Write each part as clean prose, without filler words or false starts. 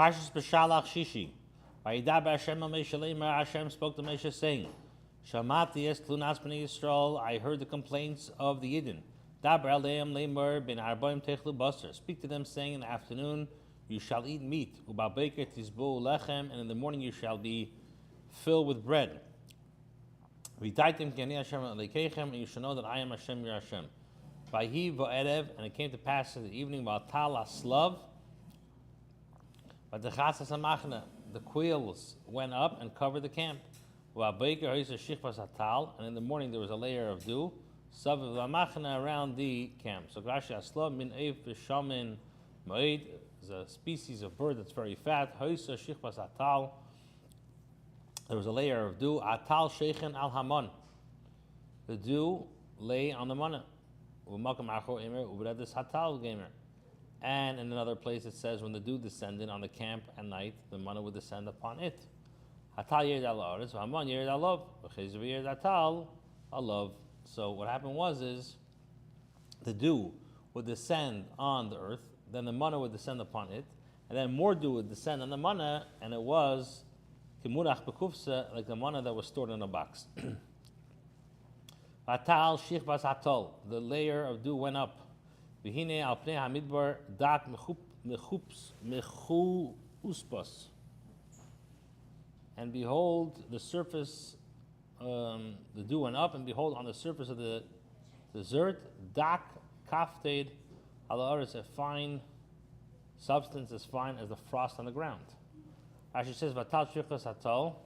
Parshas Beshalach Shishi. Vayidaber Hashem al Moshe Leimer. Hashem spoke to Moshe saying, Shamati es tlunas b'nei Yisrael. I heard the complaints of the Yidden. Daber aleim leimer ben arbaim techlu basar. Speak to them, saying, in the afternoon you shall eat meat. U'ba'beker tizbu lechem, and in the morning you shall be filled with bread. V'taitim ki ani Hashem aleikeichem, and you shall know that I am Hashem your Hashem. Vayhi v'erev, and it came to pass in the evening, v'atal aslav, v'techas hasamachna, the quails went up and covered the camp. V'abeker ha'isa shichvas hatal, and in the morning there was a layer of dew, saviv v'amachna, around the camp. So Rashi aslav min eif v'shamin moed is a species of bird that's very fat. Ha'isa shichvas hatal, there was a layer of dew. Atal shechen al hamon, the dew lay on the manna. And in another place it says, when the dew descended on the camp at night, the manna would descend upon it. So what happened was the dew would descend on the earth, then the manna would descend upon it, and then more dew would descend on the manna, and it was like the manna that was stored in a box. Atal shichvas atol, the layer of dew went up. V'hine al pnei hamidbar dak mechuspos, and behold, the surface, the dew went up, and behold, on the surface of the desert, dak kafted halaris, a fine substance as fine as the frost on the ground. Rashi says, "Vatal shichvas atol."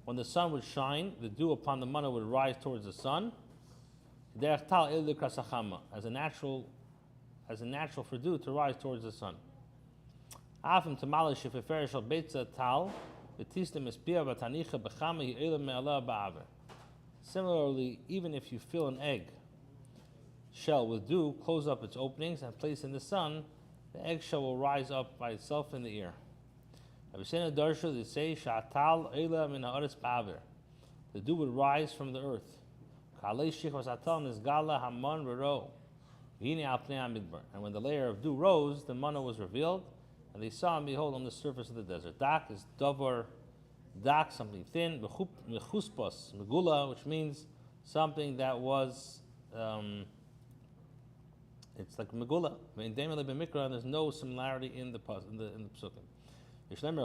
When the sun would shine, the dew upon the manna would rise towards the sun. As a natural for dew to rise towards the sun. Similarly, even if you fill an egg shell with dew, close up its openings, and place in the sun, the eggshell will rise up by itself in the air. They say, the dew would rise from the earth. And when the layer of dew rose, the manna was revealed, and they saw and behold on the surface of the desert. Dak is davar, dak, something thin, mechuspos, megula, which means something that was it's like megula. And there's no similarity in the psukim. Some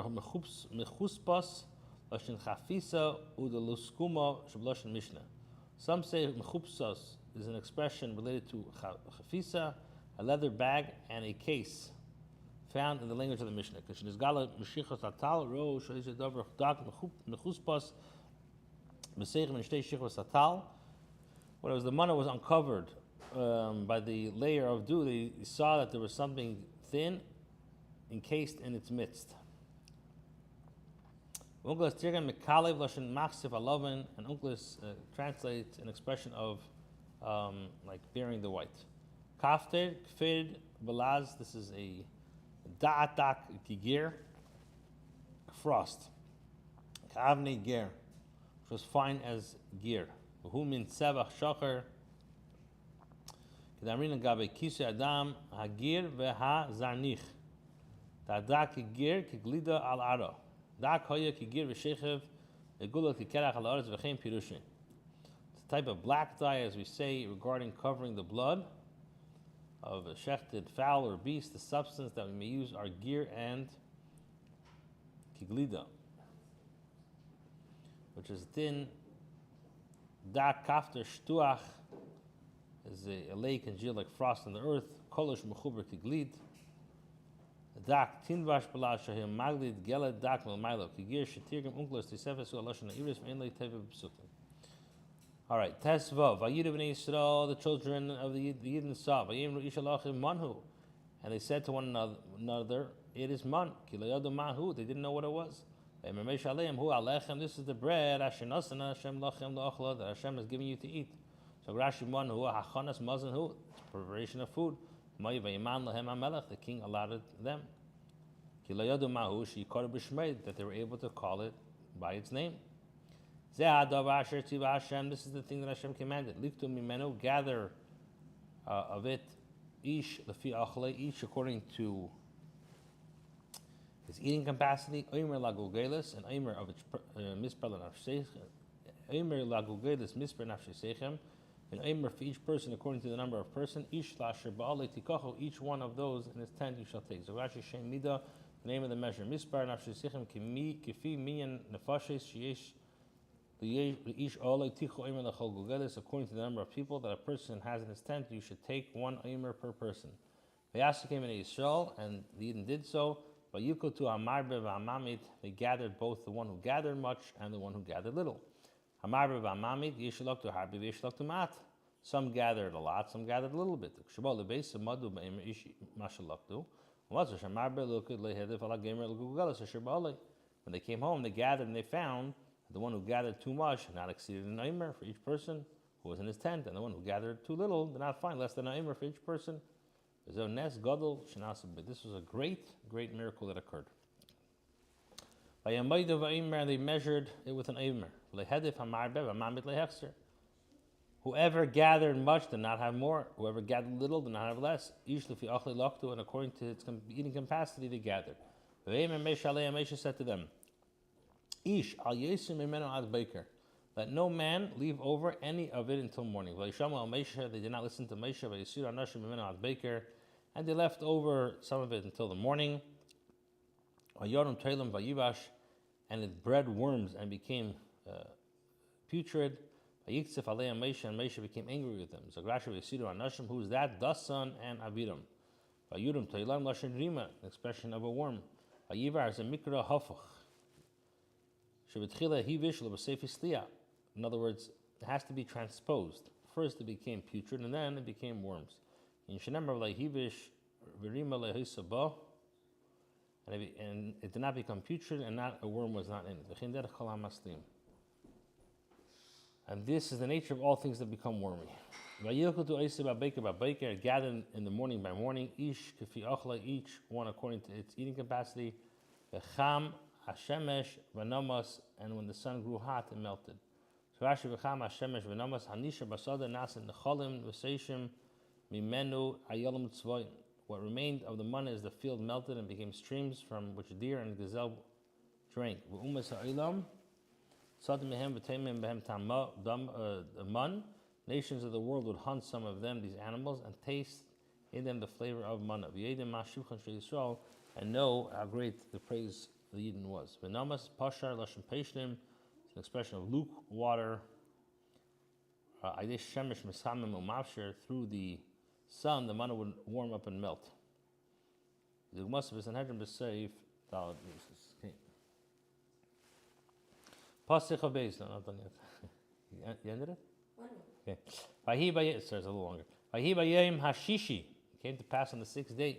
say mechupsas is an expression related to chafisa, a leather bag, and a case found in the language of the Mishnah. When it was the manna was uncovered by the layer of dew, they saw that there was something thin encased in its midst. And Unclis translates an expression of like bearing the white. Kafter, kfid, balaz, this is a da'atak kigir, frost. Ka'avne ger, which was fine as gear. Who min sevach shachar, kedamrin gabe kisu adam, hagir veha zarnich. Ta'adak kigir kiglida al ara. Dak hoya kigir v'shechev, egula kikerach al aretz v'chein pirushin. It's a type of black dye, as we say, regarding covering the blood of a shechted fowl or beast. The substance that we may use are gear and kiglida, which is thin. Dak kafter shtuach is a lake and gel like frost on the earth. Kolosh mechuber kiglid. Dak tinvash balaz shahim maglid geled dak melmailo kigir shetirgim unklos tisefesu aloshan iris mainly teve b'sukim. All right, Tesvav, Vayidu b'nei Yisrael, the children of the Yidden saw, Vayimru ishalachim manhu, and they said to one another, it is man, ki lo yadu manhu, they didn't know what it was. Vayimru aleim hu alechem, this is the bread, asher nasana Hashem lachem la'ochla, that Hashem is giving you to eat. So Rashi manhu, hachanas mazanhu, it's preparation of food. Ma'i vayiman lahem hamelech, the king allotted them. Ki lo yadu manhu, she called it b'shmeid, that they were able to call it by its name. This is the thing that Hashem commanded. Liktu mimenu, gather of it, each according to his eating capacity. Omer lagugelis, and omer of its misper nafshesechem, and omer for each person according to the number of person. Each lasher ba'alei tikacho, each one of those in his tent you shall take. Rashi shem mida, the name of the measure. Misper nafshesechem kifi minyan nefashes sheyesh. According to the number of people that a person has in his tent, you should take one omer per person. Vayasa came in Israel, and the Eden did so. But Yukotu Hamarbe v'Hamamit, they gathered both the one who gathered much and the one who gathered little. Hamarbe v'Hamamit, Yishalok to Harbi, Yishalok to Mat. Some gathered a lot, some gathered a little bit. When they came home, they gathered and they found the one who gathered too much not exceeded an omer for each person who was in his tent, and the one who gathered too little did not find less than an omer for each person. This was a great, great miracle that occurred. And they measured it with an omer. Whoever gathered much did not have more. Whoever gathered little did not have less. And according to its eating capacity, they gathered. Mesha said to them, Ish al yesir mimenu ad baker. Let no man leave over any of it until morning. They did not listen to Mesha, and they left over some of it until the morning. And it bred worms and became putrid. And Mesha became angry with them. Who is that? Dasan and Aviram. An expression of a worm. Is a mikra hafach. In other words, it has to be transposed. First it became putrid and then it became worms. And it did not become putrid and not a worm was not in it. And this is the nature of all things that become wormy. Gathered in the morning by morning, each one according to its eating capacity. Hashemesh v'namas, and when the sun grew hot, it melted. So Rashi v'cham Hashemesh v'namas hanisha basada nasin nechalim v'seishim mimenu ayolim tzvoim. What remained of the manna is the field melted and became streams from which deer and gazelle drank. V'umas ha'ilam sadim mehem v'teimim behem man. Nations of the world would hunt some of them, these animals, and taste in them the flavor of manna. V'yedim ma'shuvchan shel Yisrael, and know how great the praise the Eden was. Venamas pashar lashon peishlim, it's an expression of luke water. Aidesh shemesh mesamim umavsher, through the sun the manna would warm up and melt. The Gemara of Sanhedrin b'seif dalad verses. Pasuk Beis, no, not done yet. You ended it? Okay. It starts a little longer. Vahi bayim hashishi, came to pass on the 6th day.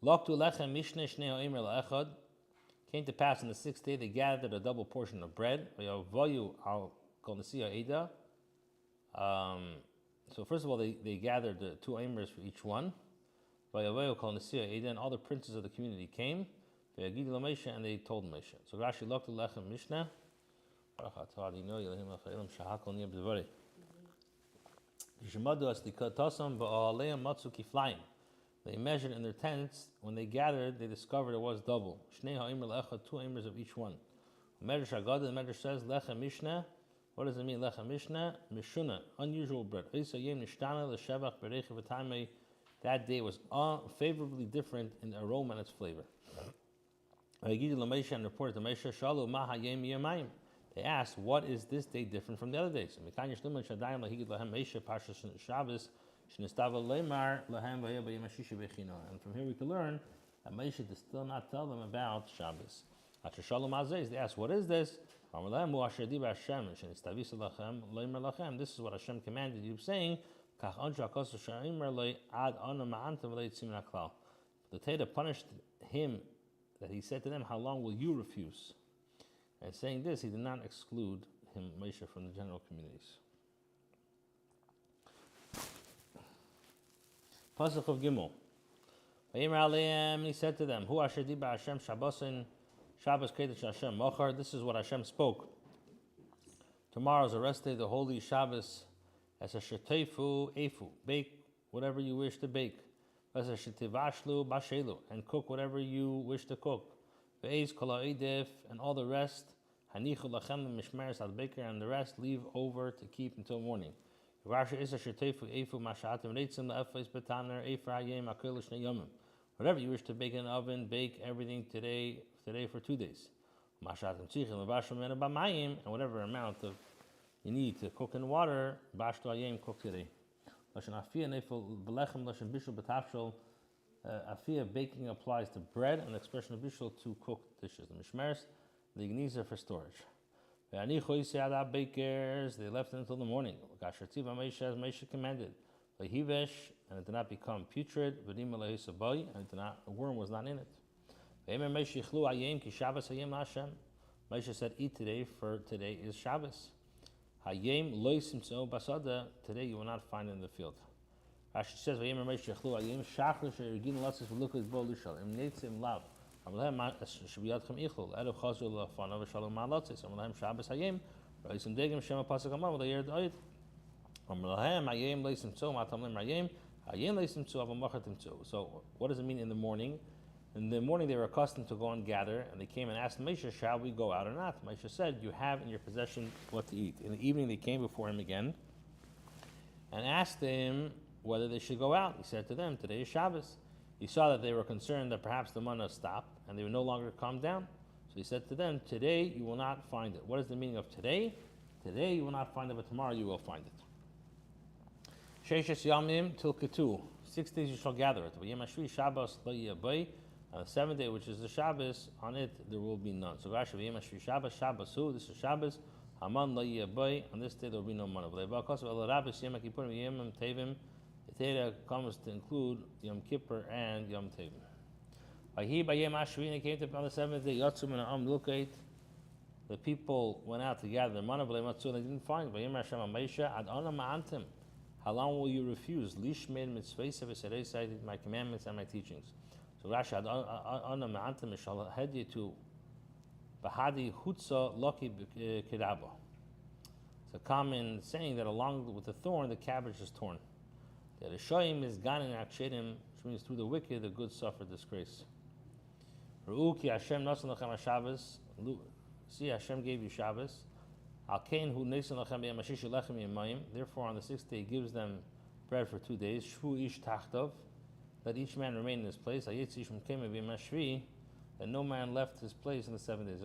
Loktu lechem mishneh shnei ha'omer la'echad. Came to pass on the 6th day, they gathered a double portion of bread. So first of all, they gathered 2 omers for each one. And all the princes of the community came. And they told Moshe. So Rashi looked at Lechem Mishnah. They measured in their tents. When they gathered, they discovered it was double. 2 omers of each one. The Medrash says, Lechem Mishnah. What does it mean, Lechem Mishnah? Mishuna, unusual bread. That day was favorably different in aroma and its flavor. And reported to Moshe, they asked, what is this day different from the other days? And from here we can learn that Moshe did still not tell them about Shabbos. They asked, what is this? This is what Hashem commanded you, saying, the Torah punished him that he said to them, how long will you refuse? And saying this, he did not exclude him, Moshe, from the general communities. Pasuk of Gimel. He said to them, Hu asher diba Hashem Shabbosin, Shabbos Kedesh Hashem Mochar. This is what Hashem spoke Tomorrow is a rest day, the holy Shabbos. As a shetefu efu, bake whatever you wish to bake. As a shetevashlu bashelu, and cook whatever you wish to cook. Ve'ez kol ha'edef, and all the rest. Hanichu lachem mishmeres ad baker, and the rest leave over to keep until morning. Rashi is a shetefu efu mashatim reitzim la'efes betaner efer hayem akil shnei yomim. Whatever you wish to bake in an oven, bake everything today for 2 days. Mashatim tzichin levashim mena b'mayim, and whatever amount of you need to cook in water, bashtu hayem, cook today. Lashon afiyah nefel belechem lashon bishul betafshel. Afiyah baking applies to bread, and the expression of bishul to cooked dishes. The mishmeres, the ignizer for storage. Bakers, they left it until the morning. Gashertiv Moshe, as Moshe commanded. Lehivesh, and it did not become putrid. And a worm was not in it. Moshe said, eat today, for today is Shabbos. Hayem loisim tzeo basada, today you will not find it in the field. Rashi says, Vayem Moshe yechlu hayem shachar she'ergin latzis v'lukos bo lishal im neitzim lav. Amalehem shebiyadchem ichlu erev chazu lafanav v'shalom ma'alatzis. Amalehem Shabbos hayem loisim degem shema pasuk amav v'layir d'oid. Amalehem hayem loisim tzeo ma'atamlim hayem hayem loisim tzeo avamachatim tzeo. So what does it mean in the morning? In the morning they were accustomed to go and gather, and they came and asked Moshe, shall we go out or not? Moshe said, you have in your possession what to eat. In the evening they came before him again and asked him whether they should go out. He said to them, today is Shabbos. He saw that they were concerned that perhaps the manna stopped and they would no longer come down. So he said to them, today you will not find it. What is the meaning of today? Today you will not find it, but tomorrow you will find it. Sheishes yamim til ketu. 6 days you shall gather it. Shabbos lo yeh. On the 7th day, which is the Shabbos, on it there will be none. So Rashi v'yem Shvi Shabbos, Shabbos hu, this is Shabbos. Haman lo yiyabay, on this day there will be no manna. V'leiva kosav el Rabbis Yom Kippurim Yom Tevim. The Torah comes to include Yom Kippur and Yom Tevim. V'hi b'yem Ashvini came to on the 7th day. Yatzum and Am Lukait. The people went out to gather the manna, but they didn't find it. V'yem Hashem Moshe ad ona ma'antim. How long will you refuse? Lishmeid mitzvayis v'serei my commandments and my teachings. So Rashi Anna Ma'antam shall head you to Bahadi Hutza Loki Kirabo. It's a common saying that along with the thorn, the cabbage is torn. The Rishoyim is Ganin Akshedim, which means through the wicked, the good suffer disgrace. Ru'u ki Hashem nasan lachem Shabbos. See, Hashem gave you Shabbos. Al Kain hu nasan lachem b'yam hashish lechem yamayim. Therefore, on the 6th day, he gives them bread for 2 days. Shvu ish tachtov. Let each man remain in his place. That no man left his place in the 7 days.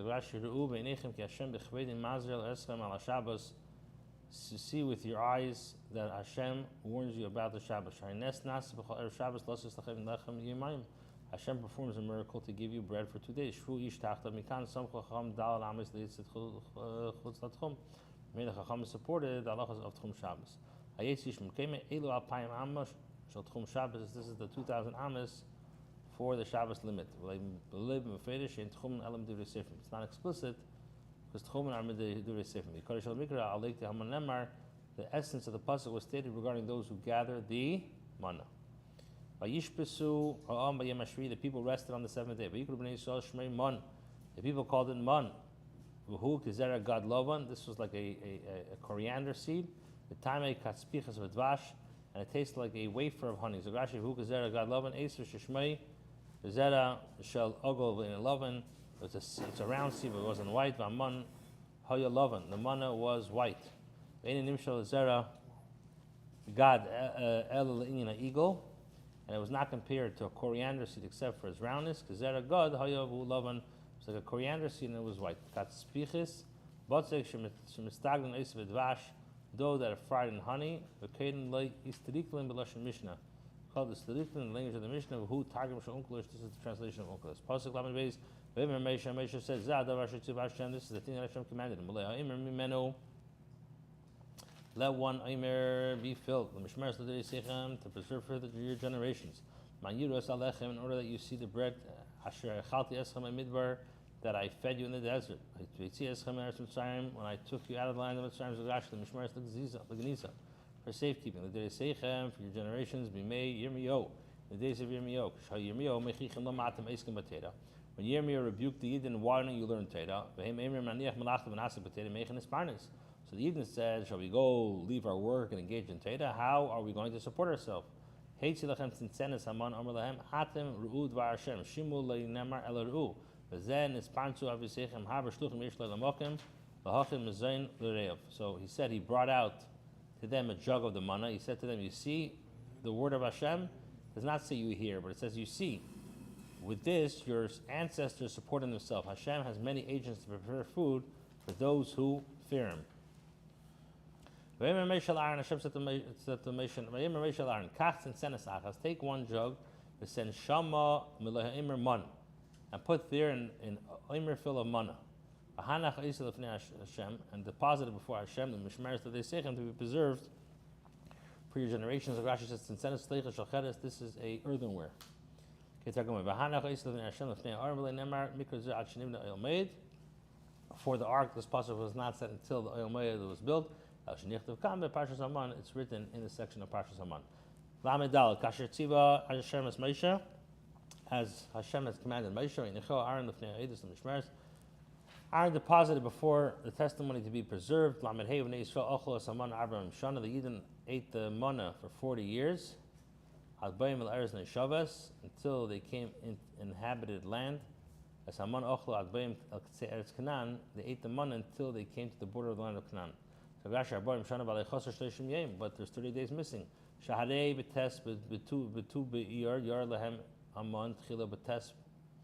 See with your eyes that Hashem warns you about the Shabbos. Hashem performs a miracle to give you bread for 2 days. Made the Chacham supported the halachas of Tchum Shabbos. Shabbos, this is the 2,000 amas for the Shabbos limit. It's not explicit because Tchumen are Midurei Sifim. The essence of the pasuk was stated regarding those who gathered the manna. The people rested on the 7th day. The people called it man. This was like a coriander seed. The time katspichas v'dvash. And it tastes like a wafer of honey. Zagrashi hu kazera gad lovan eser sheshmei zera shel ogol in lovan. It's a round seed, but it wasn't white. V'aman hoya lovan. The manna was white. Ve'inin nimshal zera gad el le'inyan eagle, and it was not compared to a coriander seed except for its roundness. Kazera gad hoya hu lovan. It's like a coriander seed and it was white. Katspichis botzek shemistaglan eser v'dvash. Dough that are fried in honey, called the Mishnah. Called the Stadiklin in the language of the Mishnah, who Targum Shal this is the translation of Unklish. Pasuk Lamed Beis, Moshe said, this is the thing that Hashem commanded him. Let one Aimer be filled, to preserve for your generations. In order that you see the bread, that I fed you in the desert. When I took you out of the land of Mitzrayim, for safekeeping. The day Seichem, for your generations, be made Yirmiyo, the days of Yirmiyo. When Yirmiyo rebuked the Yidden, why don't you learn Teda? So So the Eden said, shall we go leave our work and engage in Teda? How are we going to support ourselves? Heitzi lachem tzinsenes haman amar lahem hatem ru'u dvar Hashem shimu le'nemar el ru'u v'zen ispantu avisechem haber shluchim yesh le'lamokim v'hachem mezayin l'reiv. So he said he brought out to them a jug of the manna. He said to them, you see, the word of Hashem does not say you hear, but it says you see. With this, your ancestors supported themselves. Hashem has many agents to prepare food for those who fear Him. Hashem said to Moshe, take one jug, send shama man, and put there an omer full of manna, and deposit it before Hashem, the mishmeres that they say him to be preserved for your generations. Like Rashi says, this is a earthenware. For the ark, this possible was not set until the oil was built. It's written in the section of Parshas Haman. Lamedal Kasher Tziva Hashem es Moshe, as Hashem has commanded Moshe, Aaron Aaron deposited before the testimony to be preserved. Lamed Hey v'nei Yisrael ochlos Haman Abraham Shana. The Yidden ate the manna for 40 years. Adbayim el Eretz Neishavas, until they came in inhabited land. As Haman ochlo Adbayim el Eretz Canaan, they ate the manna until they came to the border of the land of Canaan. But there's 30 days missing. Shaharei b'tes b'tu be'iyar yar lehem Haman tchila b'tes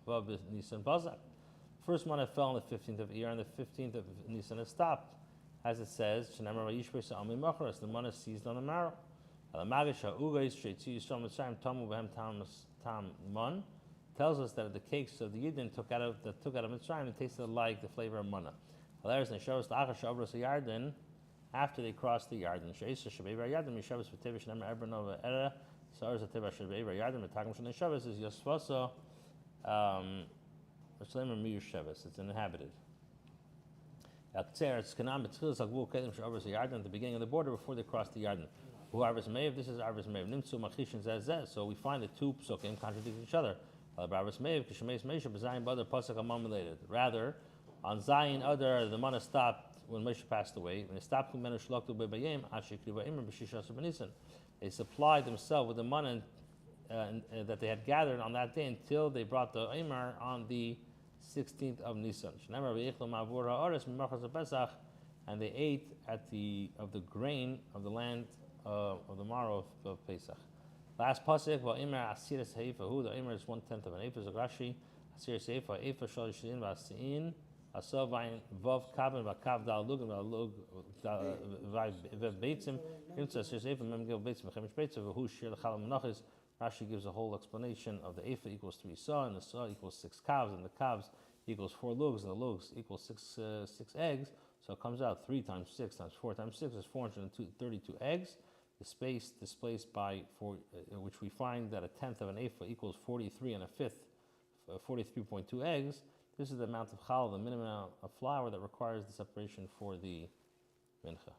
v'nisan bazak. First manna fell on the 15th of Iyar, and the 15th of Nisan it stopped. As it says, the manna seized on the marrow. Tells us that the cakes of the Yidden took out of Mitzrayim, it tasted like the flavor of manna. After they crossed the Yarden, is Yosvaso, it's inhabited. At the beginning of the border before they crossed the Yarden. This is Arvis Mev. So we find the two psukim contradict each other. Rather, on Zayin Adar, the manna stopped when Moshe passed away. When it stopped, they supplied themselves with the manna that they had gathered on that day until they brought the Omer on the 16th of Nisan. And they ate of the grain of the land of the marrow of Pesach. Last pasuk, the Omer is 1/10 of an ephah. Rashi, Asiris Eifa, Eifa Shalish Shidin Vasiin, Asav Vayin Vav Kaben Vakav Dal Lugim Valug Beitzim, Asiris Eifa Memgil Beitzim Chemish Beitzim Vahu Shir Chalam Menachis. Rashi gives a whole explanation of the Eifa equals 3 saw, and the saw equals 6 calves, and the calves equals 4 lugs, and the lugs equals 6 eggs. So it comes out 3 times 6 times 4 times 6 is 432 eggs. The space displaced by which we find that 1/10 of an ephah equals 43 and 1/5, 43.2 eggs. This is the amount of challah, the minimum amount of flour that requires the separation for the mincha.